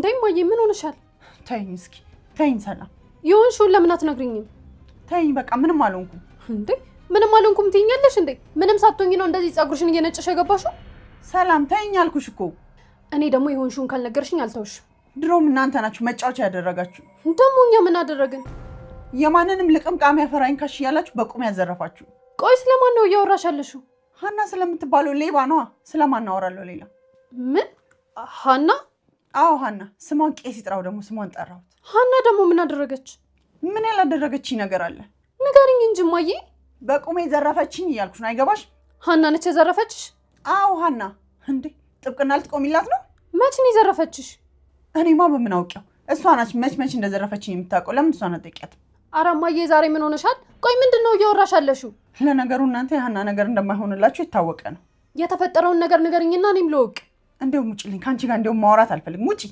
እንዴ ማዬ ምን ሆነሻል? ተይኝ እስኪ ተይኝ ሰላም። ይሁንሽውን ለምን አትነግሪኝም? ተይኝ በቃ ምንም አልሆንኩም። እንዴ ምንም አልሆንኩም ትይኛለሽ እንዴ? ምንም ሳትሆኚ ነው እንደዚህ ጸጉርሽን እየነጨሽ የገባሽው? ሰላም ተይኝ አልኩሽ እኮ። እኔ ደግሞ ይሁንሽውን ካልነገርሽኝ አልተውሽም። ድሮም እናንተ ናችሁ መጫወቻ ያደረጋችሁ። ደግሞ እኛ ምን አደረግን? የማንንም ልቅምቃሚ ያፈራኝ ካሽ እያላችሁ በቁም ያዘረፋችሁ። ቆይ ስለማን ነው እያወራሽ ያለሽው? ሀና ስለምትባለው ሌባ ነዋ። ስለማን አወራለሁ ሌላ? ምን ሀና? አዎ ሀና። ስሟን ቄስ ይጥራው ደግሞ ስሟን ጠራሁት። ሀና ደግሞ ምን አደረገች? ምን ያላደረገችኝ ነገር አለ? ንገሪኝ እንጂ እማዬ። በቁሜ ዘረፈችኝ እያልኩሽ ነው አይገባሽ? ሀና ነች የዘረፈችሽ? አዎ ሀና። እንዴ ጥብቅና ልትቆሚላት ነው? መች ነው የዘረፈችሽ? እኔማ በምን አውቄው? እሷ ናች መች እንደዘረፈችኝ የምታውቀው። ለምን እሷን አትጠይቂያትም? ኧረ እማዬ ዛሬ ምን ሆነሻል? ቆይ ምንድን ነው እያወራሽ ያለሽው? ለነገሩ እናንተ የሀና ነገር እንደማይሆንላችሁ የታወቀ ነው። የተፈጠረውን ነገር ንገሪኝና እኔም ልወቅ። እንደውም ውጪልኝ። ከአንቺ ጋር እንደውም ማውራት አልፈልግም። ውጪ